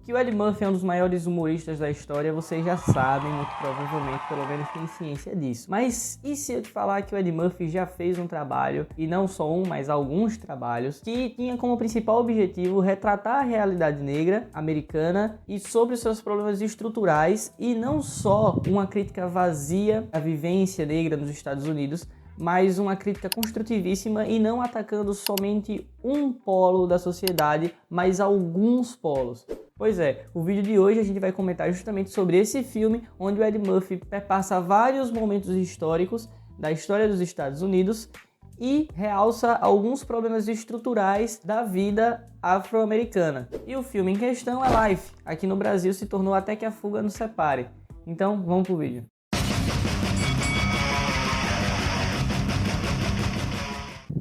Que o Eddie Murphy é um dos maiores humoristas da história, vocês já sabem, muito provavelmente, pelo menos tem ciência disso. Mas e se eu te falar que o Eddie Murphy já fez um trabalho, e não só um, mas alguns trabalhos, que tinha como principal objetivo retratar a realidade negra americana e sobre os seus problemas estruturais, e não só uma crítica vazia à vivência negra nos Estados Unidos, mas uma crítica construtivíssima e não atacando somente um polo da sociedade, mas alguns polos. Pois é, o vídeo de hoje a gente vai comentar justamente sobre esse filme, onde o Eddie Murphy perpassa vários momentos históricos da história dos Estados Unidos e realça alguns problemas estruturais da vida afro-americana. E o filme em questão é Life. Aqui no Brasil se tornou Até que a Fuga Nos Separe. Então, vamos pro vídeo.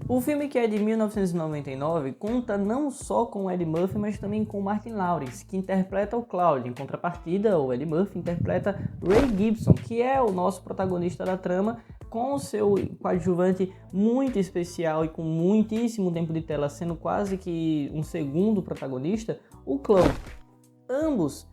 O filme, que é de 1999, conta não só com o Eddie Murphy, mas também com o Martin Lawrence, que interpreta o Cloud. Em contrapartida, o Eddie Murphy interpreta Ray Gibson, que é o nosso protagonista da trama, com o seu coadjuvante muito especial e com muitíssimo tempo de tela, sendo quase que um segundo protagonista, o Cloud. Ambos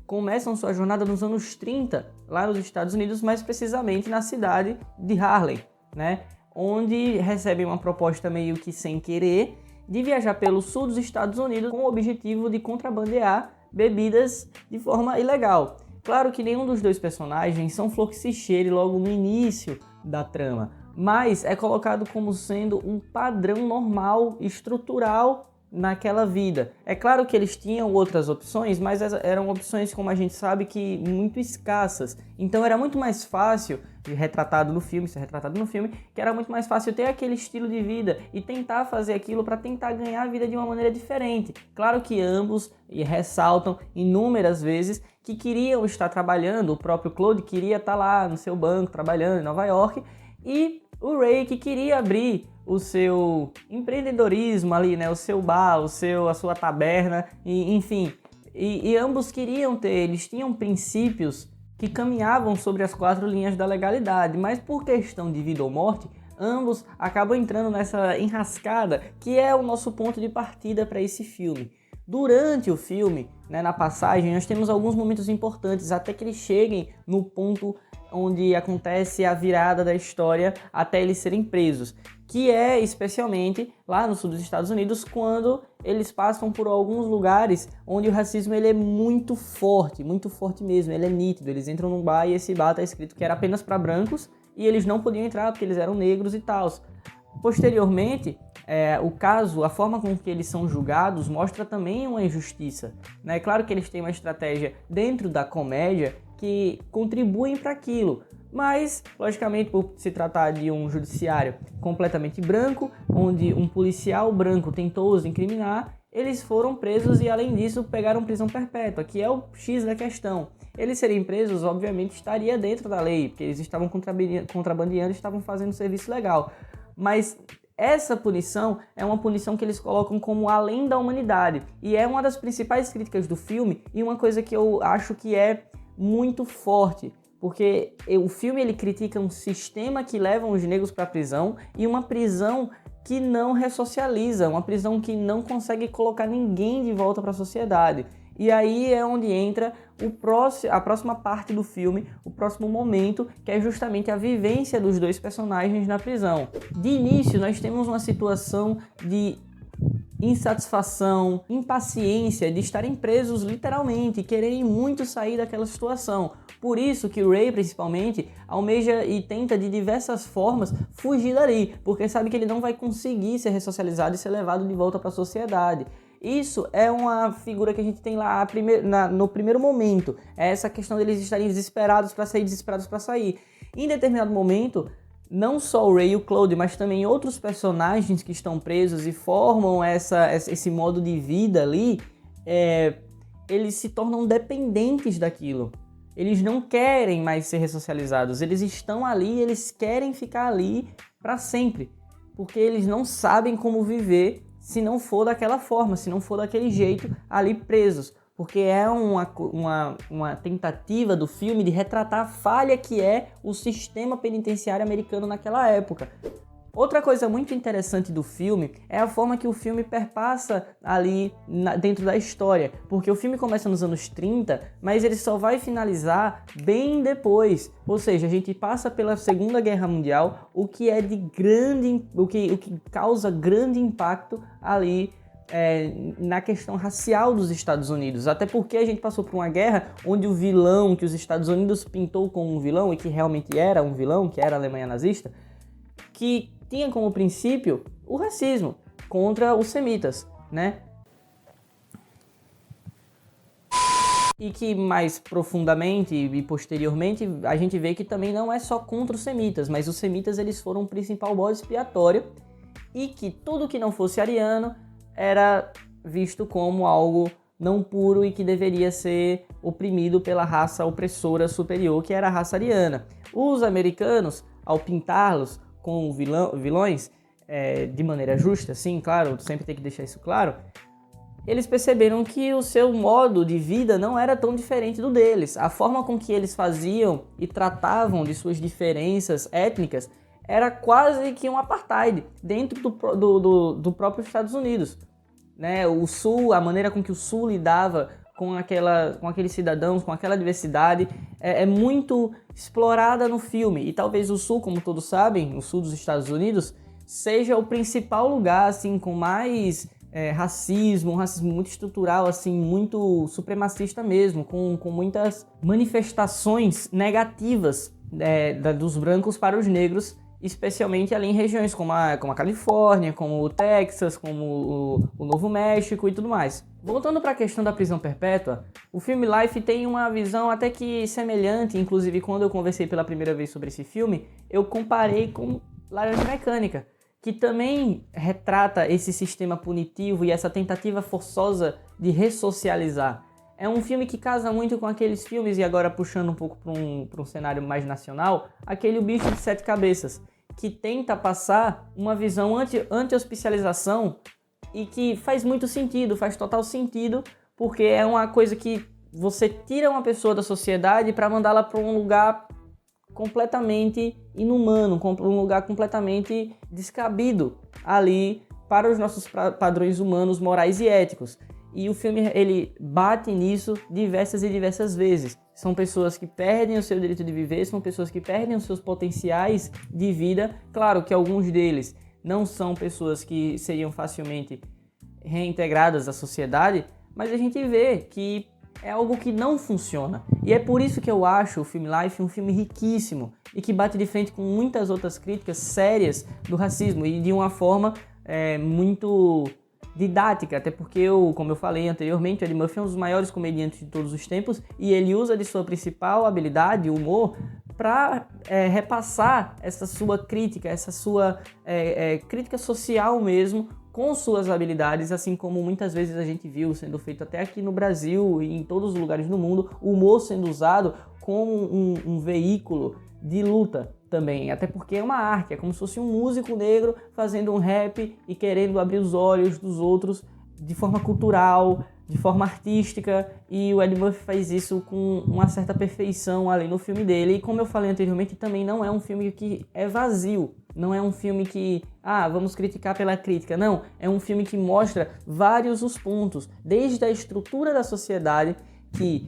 começam sua jornada nos anos 30, lá nos Estados Unidos, mais precisamente na cidade de Harlem, né? Onde recebem uma proposta meio que sem querer de viajar pelo sul dos Estados Unidos com o objetivo de contrabandear bebidas de forma ilegal. Claro que nenhum dos dois personagens são flor que se cheire logo no início da trama, mas é colocado como sendo um padrão normal, estrutural naquela vida. É claro que eles tinham outras opções, mas eram opções, como a gente sabe, que muito escassas. Então era muito mais fácil, ser retratado no filme, que era muito mais fácil ter aquele estilo de vida e tentar fazer aquilo para tentar ganhar a vida de uma maneira diferente. Claro que ambos ressaltam inúmeras vezes que queriam estar trabalhando, o próprio Claude queria estar lá no seu banco trabalhando em Nova York, e o Ray que queria abrir o seu empreendedorismo ali, né, o seu bar, a sua taberna, enfim. E ambos queriam ter, eles tinham princípios que caminhavam sobre as 4 linhas da legalidade, mas por questão de vida ou morte, ambos acabam entrando nessa enrascada, que é o nosso ponto de partida para esse filme. Durante o filme, né, na passagem, nós temos alguns momentos importantes, até que eles cheguem no ponto onde acontece a virada da história até eles serem presos, que é especialmente lá no sul dos Estados Unidos, quando eles passam por alguns lugares onde o racismo ele é muito forte mesmo, ele é nítido. Eles entram num bar e esse bar está escrito que era apenas para brancos e eles não podiam entrar porque eles eram negros e tal. Posteriormente, o caso, a forma com que eles são julgados mostra também uma injustiça, né? Claro que eles têm uma estratégia dentro da comédia que contribuem para aquilo, mas, logicamente, por se tratar de um judiciário completamente branco, onde um policial branco tentou os incriminar, eles foram presos e, além disso, pegaram prisão perpétua, que é o X da questão. Eles serem presos, obviamente, estaria dentro da lei, porque eles estavam contrabandeando, estavam fazendo serviço legal. Mas essa punição é uma punição que eles colocam como além da humanidade. E é uma das principais críticas do filme e uma coisa que eu acho que é muito forte. Porque o filme ele critica um sistema que leva os negros para a prisão e uma prisão que não ressocializa, uma prisão que não consegue colocar ninguém de volta para a sociedade. E aí é onde entra a próxima parte do filme, o próximo momento, que é justamente a vivência dos dois personagens na prisão. De início, nós temos uma situação de insatisfação, impaciência de estarem presos literalmente e quererem muito sair daquela situação. Por isso que o Ray, principalmente, almeja e tenta de diversas formas fugir dali, porque sabe que ele não vai conseguir ser ressocializado e ser levado de volta para a sociedade. Isso é uma figura que a gente tem lá no primeiro momento, é essa questão deles estarem desesperados para sair. Em determinado momento, não só o Ray e o Claude, mas também outros personagens que estão presos e formam esse modo de vida ali, eles se tornam dependentes daquilo. Eles não querem mais ser ressocializados, eles estão ali, eles querem ficar ali para sempre, porque eles não sabem como viver se não for daquela forma, se não for daquele jeito ali presos. Porque é uma tentativa do filme de retratar a falha que é o sistema penitenciário americano naquela época. Outra coisa muito interessante do filme é a forma que o filme perpassa ali dentro da história, porque o filme começa nos anos 30, mas ele só vai finalizar bem depois, ou seja, a gente passa pela Segunda Guerra Mundial, o que causa grande impacto ali na questão racial dos Estados Unidos, até porque a gente passou por uma guerra onde o vilão que os Estados Unidos pintou como um vilão e que realmente era um vilão, que era a Alemanha nazista, que tinha como princípio o racismo contra os semitas, né? E que mais profundamente e posteriormente a gente vê que também não é só contra os semitas, mas os semitas eles foram o principal bode expiatório e que tudo que não fosse ariano era visto como algo não puro e que deveria ser oprimido pela raça opressora superior, que era a raça ariana. Os americanos, ao pintá-los com vilões, de maneira justa, sim, claro, sempre tem que deixar isso claro, eles perceberam que o seu modo de vida não era tão diferente do deles. A forma com que eles faziam e tratavam de suas diferenças étnicas era quase que um apartheid dentro do próprio Estados Unidos. Né? O Sul, a maneira com que o Sul lidava com aqueles cidadãos, com aquela diversidade, é muito explorada no filme. E talvez o Sul, como todos sabem, o Sul dos Estados Unidos, seja o principal lugar assim, com mais racismo, um racismo muito estrutural, assim, muito supremacista mesmo, com muitas manifestações negativas dos brancos para os negros, especialmente ali em regiões como a Califórnia, como o Texas, como o Novo México e tudo mais. Voltando para a questão da prisão perpétua, o filme Life tem uma visão até que semelhante, inclusive quando eu conversei pela primeira vez sobre esse filme, eu comparei com Laranja Mecânica, que também retrata esse sistema punitivo e essa tentativa forçosa de ressocializar. É um filme que casa muito com aqueles filmes, e agora puxando um pouco para um cenário mais nacional, aquele O Bicho de Sete Cabeças, que tenta passar uma visão anti-hospicialização e que faz muito sentido, faz total sentido, porque é uma coisa que você tira uma pessoa da sociedade para mandá-la para um lugar completamente inumano, um lugar completamente descabido ali para os nossos padrões humanos, morais e éticos. E o filme ele bate nisso diversas e diversas vezes. São pessoas que perdem o seu direito de viver, são pessoas que perdem os seus potenciais de vida. Claro que alguns deles não são pessoas que seriam facilmente reintegradas à sociedade, mas a gente vê que é algo que não funciona. E é por isso que eu acho o filme Life um filme riquíssimo e que bate de frente com muitas outras críticas sérias do racismo e de uma forma muito didática, até porque, como eu falei anteriormente, o Eddie Murphy é um dos maiores comediantes de todos os tempos e ele usa de sua principal habilidade, o humor, para repassar essa sua crítica, essa sua crítica social mesmo, com suas habilidades, assim como muitas vezes a gente viu sendo feito até aqui no Brasil e em todos os lugares do mundo, o humor sendo usado como um veículo de luta também, até porque é uma arte, é como se fosse um músico negro fazendo um rap e querendo abrir os olhos dos outros de forma cultural, de forma artística, e o Eddie Murphy faz isso com uma certa perfeição ali no filme dele, e como eu falei anteriormente, também não é um filme que é vazio, não é um filme que, vamos criticar pela crítica, não, é um filme que mostra vários os pontos, desde a estrutura da sociedade que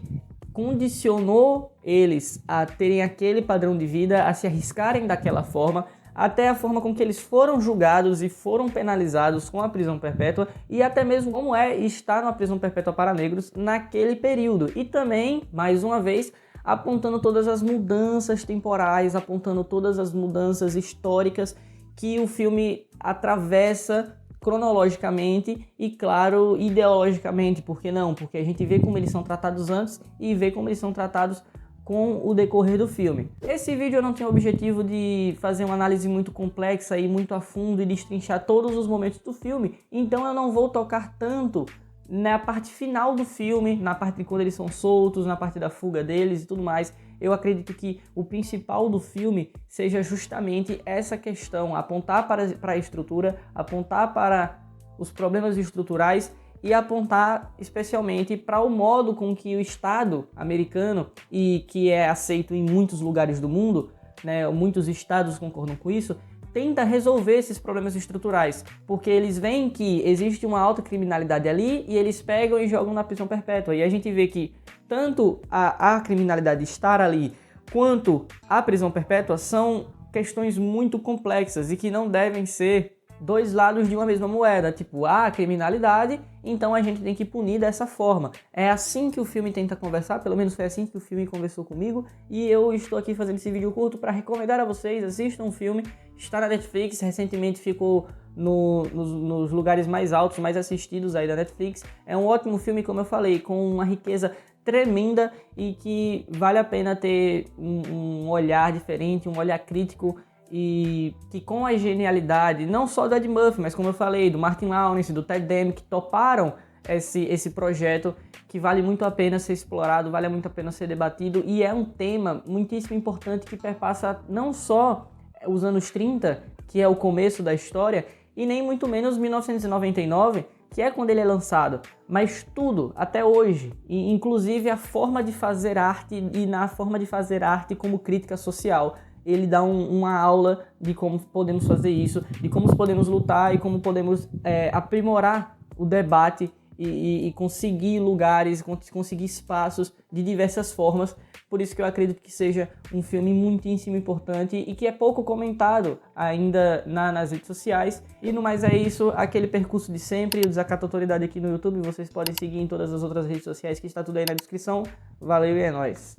condicionou eles a terem aquele padrão de vida, a se arriscarem daquela forma, até a forma com que eles foram julgados e foram penalizados com a prisão perpétua e até mesmo como é estar numa prisão perpétua para negros naquele período. E também, mais uma vez, apontando todas as mudanças temporais, apontando todas as mudanças históricas que o filme atravessa cronologicamente e, claro, ideologicamente. Por que não? Porque a gente vê como eles são tratados antes e vê como eles são tratados com o decorrer do filme. Esse vídeo eu não tenho o objetivo de fazer uma análise muito complexa e muito a fundo e destrinchar todos os momentos do filme, então eu não vou tocar tanto na parte final do filme, na parte de quando eles são soltos, na parte da fuga deles e tudo mais. Eu acredito que o principal do filme seja justamente essa questão, apontar para a estrutura, apontar para os problemas estruturais e apontar especialmente para o modo com que o Estado americano, e que é aceito em muitos lugares do mundo, né, muitos estados concordam com isso, tenta resolver esses problemas estruturais, porque eles veem que existe uma alta criminalidade ali e eles pegam e jogam na prisão perpétua. E a gente vê que tanto a criminalidade estar ali quanto a prisão perpétua são questões muito complexas e que não devem ser dois lados de uma mesma moeda, tipo, a criminalidade, então a gente tem que punir dessa forma. É assim que o filme tenta conversar, pelo menos foi assim que o filme conversou comigo, e eu estou aqui fazendo esse vídeo curto para recomendar a vocês, assistam o filme, está na Netflix, recentemente ficou nos lugares mais altos, mais assistidos aí da Netflix. É um ótimo filme, como eu falei, com uma riqueza tremenda e que vale a pena ter um olhar diferente, um olhar crítico, e que com a genialidade, não só do Ed Murphy, mas como eu falei, do Martin Lawrence, do Ted Demme, que toparam esse projeto, que vale muito a pena ser explorado, vale muito a pena ser debatido, e é um tema muitíssimo importante que perpassa não só os anos 30, que é o começo da história, e nem muito menos 1999, que é quando ele é lançado, mas tudo, até hoje, e inclusive a forma de fazer arte, e na forma de fazer arte como crítica social. Ele dá uma aula de como podemos fazer isso, de como podemos lutar e como podemos aprimorar o debate e conseguir lugares, conseguir espaços de diversas formas. Por isso que eu acredito que seja um filme muitíssimo importante e que é pouco comentado ainda nas redes sociais. E no mais é isso, aquele percurso de sempre, o Desacato Autoridade aqui no YouTube. Vocês podem seguir em todas as outras redes sociais que está tudo aí na descrição. Valeu e é nóis!